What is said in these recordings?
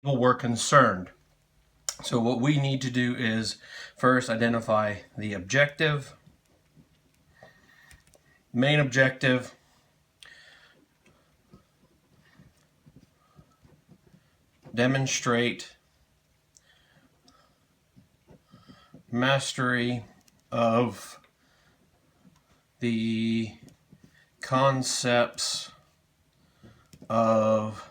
people were concerned. So what we need to do is first identify the objective, main objective, demonstrate mastery of the concepts of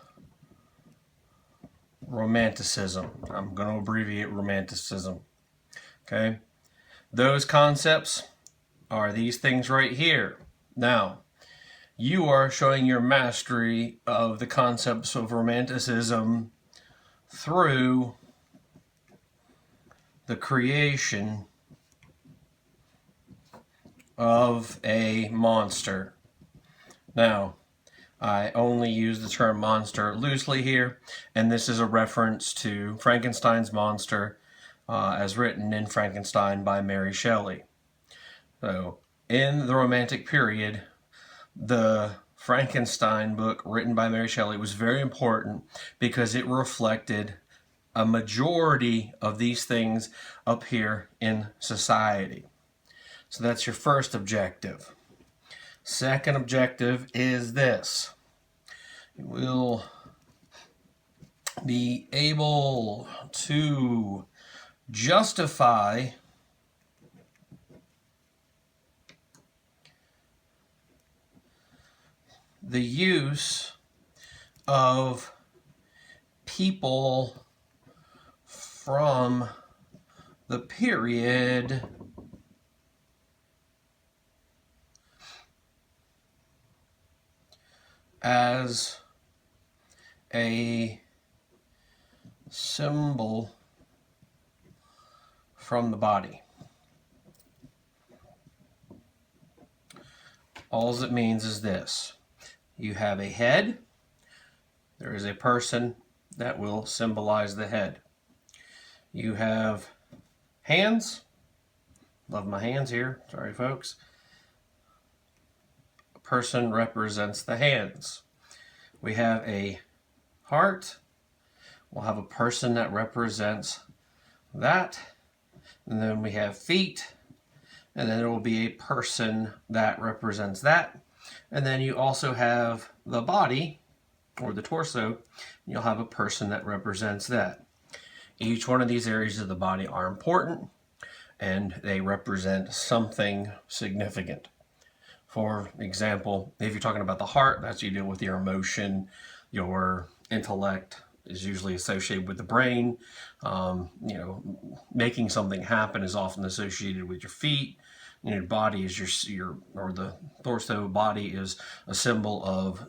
romanticism. I'm going to abbreviate romanticism. Okay? Those concepts are these things right here. Now, you are showing your mastery of the concepts of romanticism through the creation of a monster. Now, I only use the term monster loosely here, and this is a reference to Frankenstein's monster as written in Frankenstein by Mary Shelley. So, in the Romantic period, the Frankenstein book written by Mary Shelley was very important because it reflected a majority of these things up here in society. So that's your first objective. Second objective is this. You will be able to justify the use of people from the period as a symbol from the body. All it means is this. You have a head. There is a person that will symbolize the head. You have hands. Love my hands here. Sorry, folks. A person represents the hands. We have a heart. We'll have a person that represents that. And then we have feet. And then there will be a person that represents that. And then you also have the body, or the torso. You'll have a person that represents that. Each one of these areas of the body are important, and they represent something significant. For example, if you're talking about the heart, that's you deal with your emotion, your intellect is usually associated with the brain. Making something happen is often associated with your feet. Your body is your or the torso body is a symbol of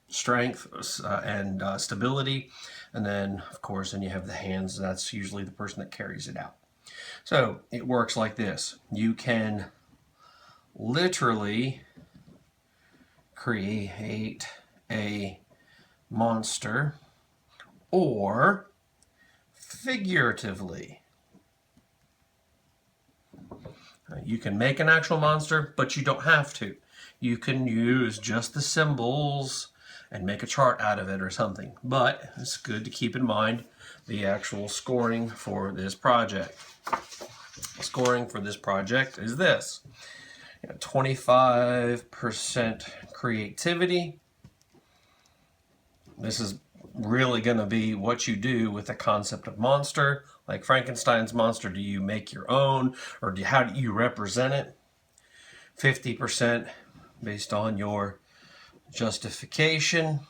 strength and stability. And then, of course, then you have the hands. That's usually the person that carries it out. So it works like this. You can literally create a monster, or figuratively. You can make an actual monster, but you don't have to. You can use just the symbols and make a chart out of it or something. But it's good to keep in mind the actual scoring for this project. Scoring for this project is this. 25% creativity. This is really going to be what you do with the concept of monster. Like Frankenstein's monster, do you make your own, or how do you represent it? 50% based on your justification.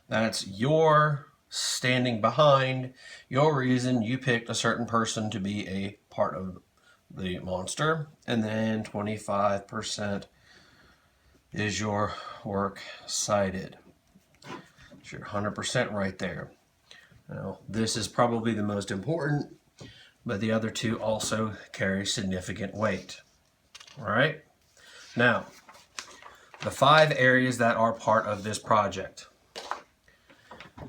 That's your standing behind your reason you picked a certain person to be a part of the monster. And then 25% is your work cited. It's your 100% right there. Now, this is probably the most important, but the other two also carry significant weight. All right? Now, the 5 areas that are part of this project. I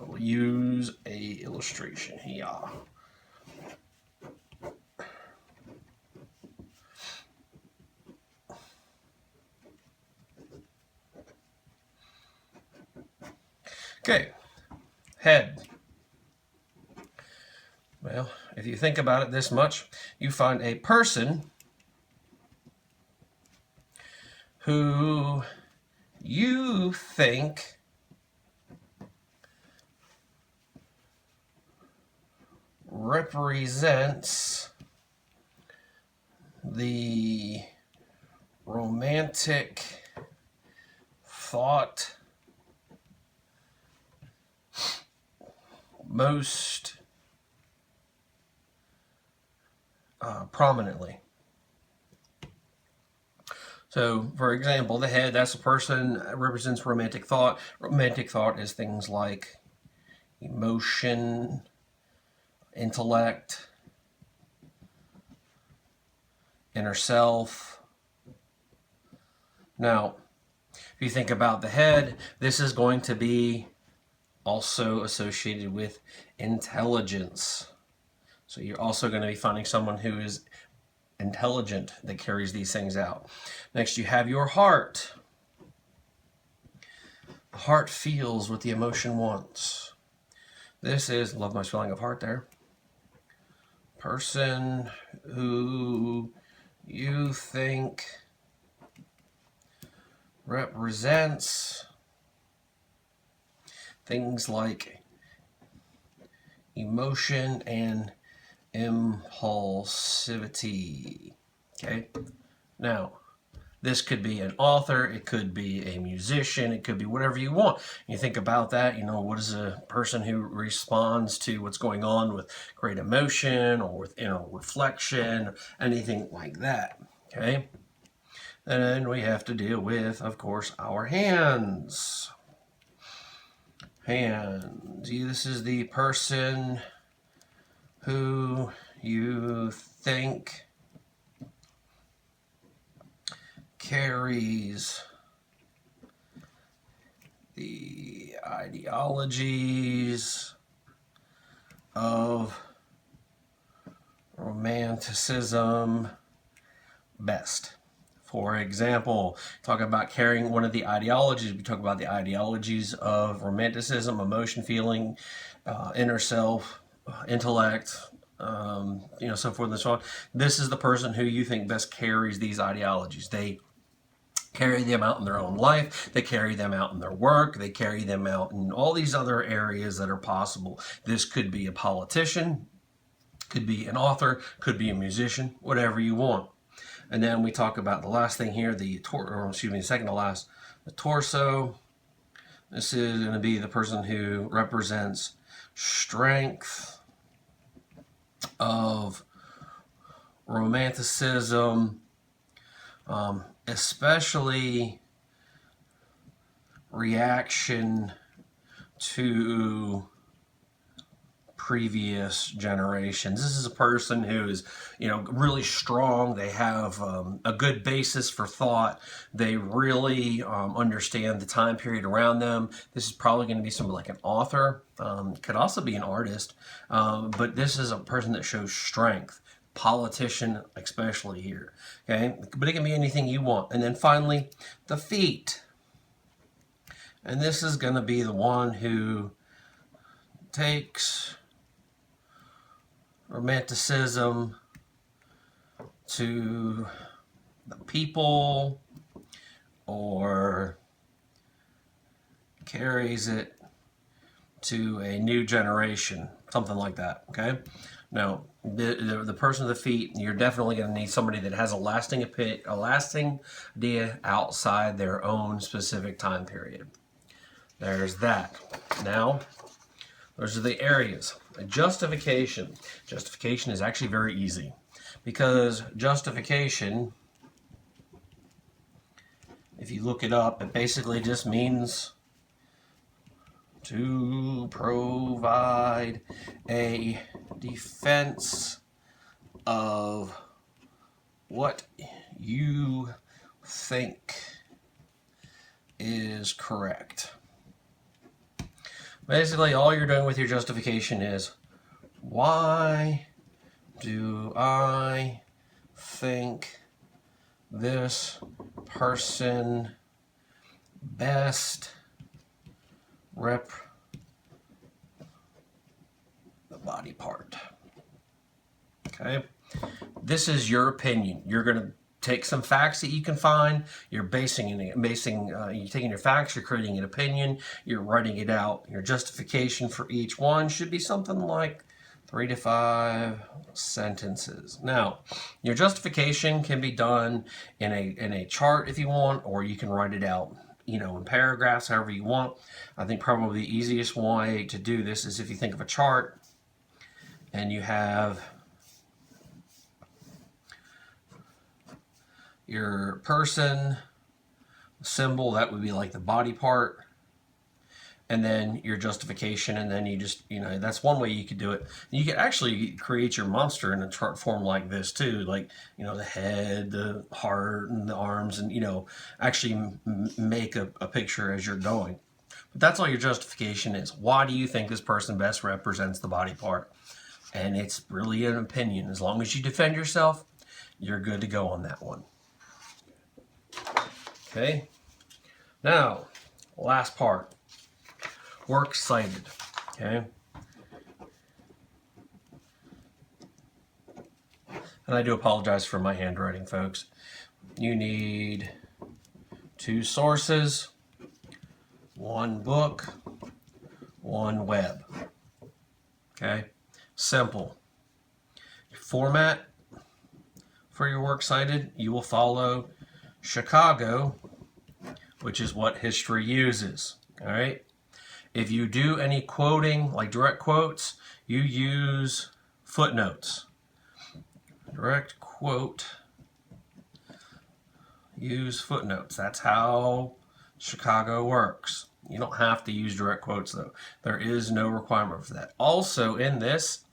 will use an illustration here. Okay, head. Well, if you think about it this much, you find a person who you think represents the romantic thought most prominently. So, for example, the head, that's a person that represents romantic thought. Romantic thought is things like emotion, intellect, inner self. Now, if you think about the head, this is going to be also associated with intelligence. So you're also going to be finding someone who is intelligent that carries these things out. Next, you have your heart. The heart feels what the emotion wants. This is, love my spelling of heart there, person who you think represents things like emotion and impulsivity. Okay, now this could be an author, it could be a musician, it could be whatever you want. You think about that, you know, what is a person who responds to what's going on with great emotion or with reflection, anything like that. Okay, and then we have to deal with, of course, our hands. Hands. This is the person who you think carries the ideologies of romanticism best. For example, talking about carrying one of the ideologies, we talk about the ideologies of romanticism, emotion, feeling, inner self, intellect, so forth and so on. This is the person who you think best carries these ideologies. They carry them out in their own life, they carry them out in their work, they carry them out in all these other areas that are possible. This could be a politician, could be an author, could be a musician, whatever you want. And then we talk about the last thing here, second to last, the torso. This is going to be the person who represents strength of romanticism, especially reaction to previous generations. This is a person who is, really strong. They have a good basis for thought. They really understand the time period around them. This is probably going to be somebody like an author. Could also be an artist. But this is a person that shows strength. Politician, especially here. Okay, but it can be anything you want. And then finally, the feet. And this is going to be the one who takes romanticism to the people or carries it to a new generation, something like that. Okay, now the person with the feet, you're definitely going to need somebody that has a lasting idea outside their own specific time period. There's that. Now, those are the areas. Justification. Justification is actually very easy because justification, if you look it up, it basically just means to provide a defense of what you think is correct. Basically, all you're doing with your justification is, why do I think this person best body part. Okay, this is your opinion. You're going to take some facts that you can find. You're you're taking your facts, you're creating an opinion, you're writing it out. Your justification for each one should be something like 3 to 5 sentences. Now, your justification can be done in a chart if you want, or you can write it out, you know, in paragraphs, however you want. I think probably the easiest way to do this is if you think of a chart and you have your person symbol, that would be like the body part, and then your justification, and then you just, you know, that's one way you could do it. You could actually create your monster in a chart form like this too, like, you know, the head, the heart, and the arms, and, you know, actually make a picture as you're going. But that's all your justification is. Why do you think this person best represents the body part? And it's really an opinion. As long as you defend yourself, you're good to go on that one. Okay, now, last part, works cited, okay? And I do apologize for my handwriting, folks. You need 2 sources, 1 book, 1 web, okay? Simple. Format for your works cited, you will follow Chicago, which is what history uses, all right? If you do any quoting, like direct quotes, you use footnotes. Direct quote, use footnotes. That's how Chicago works. You don't have to use direct quotes, though. There is no requirement for that. Also, in this,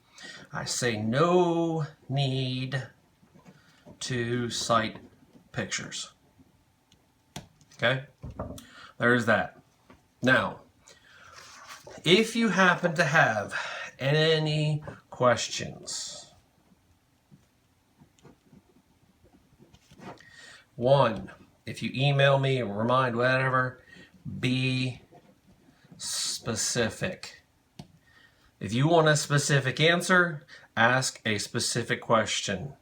I say no need to cite pictures. Okay, there's that. Now, if you happen to have any questions, 1, if you email me or remind, whatever, be specific. If you want a specific answer, ask a specific question.